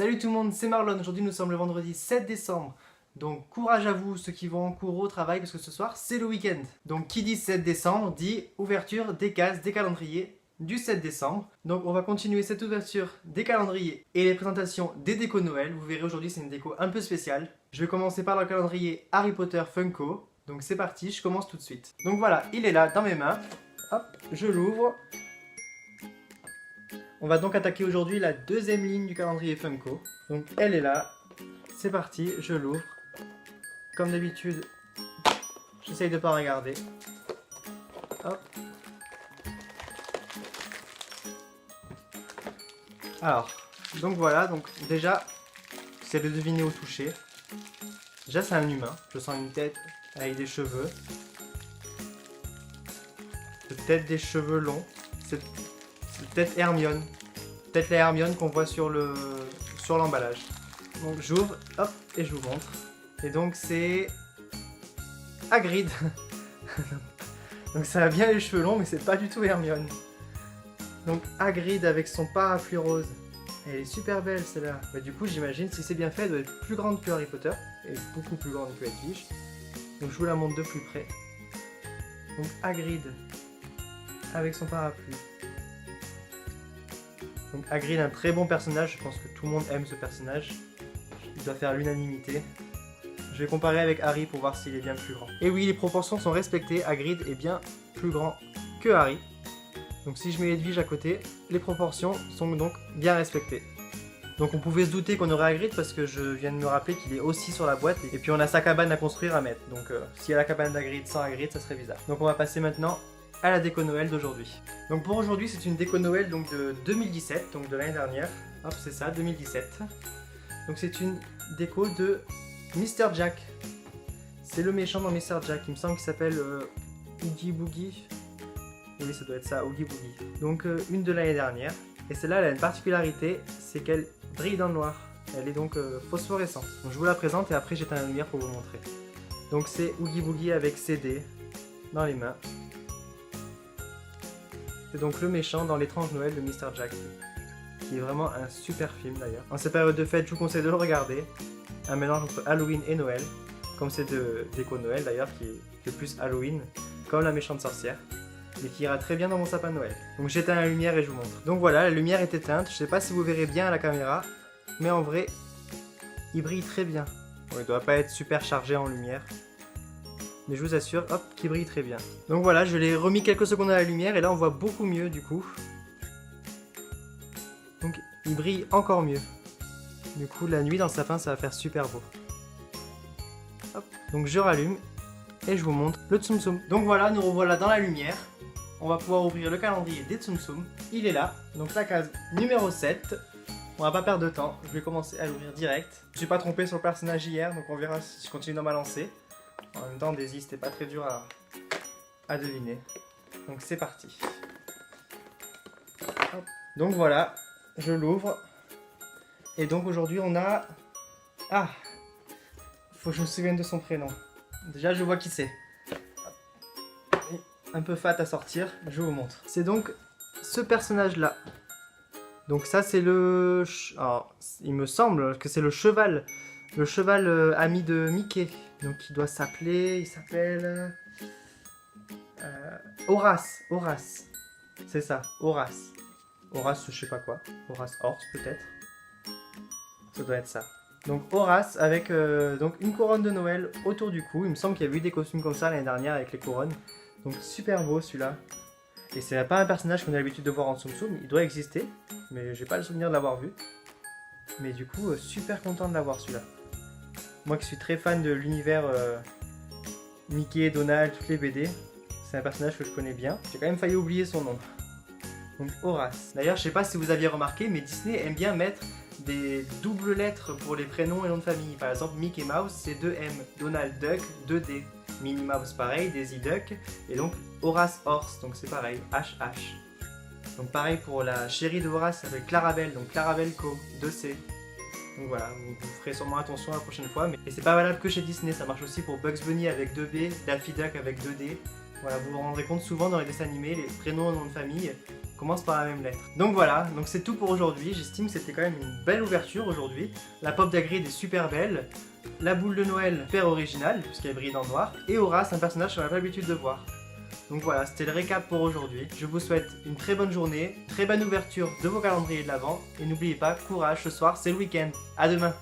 Salut tout le monde, c'est Marlon. Aujourd'hui nous sommes le vendredi 7 décembre. Donc courage à vous ceux qui vont en cours au travail parce que ce soir c'est le week-end. Donc qui dit 7 décembre dit ouverture des cases des calendriers du 7 décembre. Donc on va continuer cette ouverture des calendriers et les présentations des décos Noël. Vous verrez aujourd'hui c'est une déco un peu spéciale. Je vais commencer par le calendrier Harry Potter Funko. Donc c'est parti, je commence tout de suite. Donc voilà, il est là dans mes mains. Hop, je l'ouvre. On va donc attaquer aujourd'hui la deuxième ligne du calendrier Funko. Donc elle est là. C'est parti, je l'ouvre. Comme d'habitude, j'essaye de ne pas regarder. Hop. Alors, donc voilà, donc déjà, c'est de deviner au toucher. Déjà c'est un humain, je sens une tête avec des cheveux. Peut-être des cheveux longs. C'est peut-être Hermione. Peut-être la Hermione qu'on voit sur l'emballage. Donc j'ouvre, hop, et je vous montre. Et donc c'est Hagrid. Donc ça a bien les cheveux longs, mais c'est pas du tout Hermione. Donc Hagrid avec son parapluie rose. Elle est super belle celle-là. Bah, du coup j'imagine si c'est bien fait, elle doit être plus grande que Harry Potter. Et beaucoup plus grande que Edwige. Donc je vous la montre de plus près. Donc Hagrid avec son parapluie. Donc Hagrid, un très bon personnage, je pense que tout le monde aime ce personnage. Il doit faire l'unanimité. Je vais comparer avec Harry pour voir s'il est bien plus grand. Et oui, les proportions sont respectées, Hagrid est bien plus grand que Harry. Donc si je mets Edwige à côté, les proportions sont donc bien respectées. Donc on pouvait se douter qu'on aurait Hagrid parce que je viens de me rappeler qu'il est aussi sur la boîte. Et puis on a sa cabane à construire à mettre. Donc s'il y a la cabane d'Hagrid sans Hagrid, ça serait bizarre. Donc on va passer maintenant à la déco Noël d'aujourd'hui. Donc pour aujourd'hui c'est une déco Noël donc de 2017, donc de l'année dernière. Hop c'est ça, 2017. Donc c'est une déco de Mr. Jack. C'est le méchant dans Mr. Jack, il me semble qu'il s'appelle Oogie Boogie. Oui ça doit être ça, Oogie Boogie. Donc une de l'année dernière. Et celle-là elle a une particularité, c'est qu'elle brille dans le noir. Elle est donc phosphorescente. Donc je vous la présente et après j'éteins la lumière pour vous montrer. Donc c'est Oogie Boogie avec CD dans les mains. C'est donc le méchant dans l'étrange Noël de Mr. Jack, qui est vraiment un super film d'ailleurs. En cette période de fête, je vous conseille de le regarder. Un mélange entre Halloween et Noël, comme c'est de déco Noël d'ailleurs, qui est plus Halloween, comme la méchante sorcière, mais qui ira très bien dans mon sapin de Noël. Donc j'éteins la lumière et je vous montre. Donc voilà, la lumière est éteinte, je sais pas si vous verrez bien à la caméra, mais en vrai, il brille très bien. Bon, il doit pas être super chargé en lumière. Mais je vous assure, hop, qui brille très bien. Donc voilà, je l'ai remis quelques secondes à la lumière et là on voit beaucoup mieux du coup. Donc il brille encore mieux. Du coup la nuit dans le sapin ça va faire super beau. Hop, donc je rallume et je vous montre le Tsum Tsum. Donc voilà, nous revoilà dans la lumière. On va pouvoir ouvrir le calendrier des Tsum Tsum. Il est là, donc la case numéro 7. On va pas perdre de temps, je vais commencer à l'ouvrir direct. Je suis pas trompé sur le personnage hier, donc on verra si je continue dans ma lancée. En même temps, Daisy, c'était pas très dur à deviner. Donc c'est parti. Hop. Donc voilà, je l'ouvre. Et donc aujourd'hui, on a... Ah, faut que je me souvienne de son prénom. Déjà, je vois qui c'est. Un peu fat à sortir, je vous montre. C'est donc ce personnage-là. Donc ça, c'est le... Alors, il me semble que c'est le cheval. Le cheval ami de Mickey. Donc il doit s'appeler, il s'appelle Horace, Horace. C'est ça, Horace. Horace je sais pas quoi, Horace Horse peut-être. Ça doit être ça. Donc Horace avec donc une couronne de Noël autour du cou. Il me semble qu'il y a eu des costumes comme ça l'année dernière avec les couronnes. Donc super beau celui-là. Et c'est pas un personnage qu'on a l'habitude de voir en Tsum Tsum, il doit exister. Mais j'ai pas le souvenir de l'avoir vu. Mais du coup, super content de l'avoir celui-là. Moi qui suis très fan de l'univers Mickey, Donald, toutes les BD, c'est un personnage que je connais bien. J'ai quand même failli oublier son nom. Donc Horace. D'ailleurs, je sais pas si vous aviez remarqué, mais Disney aime bien mettre des doubles lettres pour les prénoms et noms de famille. Par exemple, Mickey Mouse, c'est 2 M. Donald Duck, 2 D. Minnie Mouse, pareil, Daisy Duck. Et donc Horace Horse, donc c'est pareil, HH. Donc pareil pour la chérie de Horace, avec Clarabelle, donc Clarabelle Co, 2C. Donc voilà, vous ferez sûrement attention la prochaine fois. Et c'est pas valable que chez Disney, ça marche aussi pour Bugs Bunny avec 2B, Daffy Duck avec 2D. Voilà, vous vous rendrez compte souvent dans les dessins animés, les prénoms et noms de famille commence par la même lettre. Donc voilà, donc c'est tout pour aujourd'hui. J'estime que c'était quand même une belle ouverture aujourd'hui. La pop d'Hagrid est super belle. La boule de Noël, super originale, puisqu'elle brille dans le noir. Et Horace, un personnage qu'on n'a pas l'habitude de voir. Donc voilà, c'était le récap pour aujourd'hui. Je vous souhaite une très bonne journée, très bonne ouverture de vos calendriers de l'Avent. Et n'oubliez pas, courage, ce soir c'est le week-end. À demain.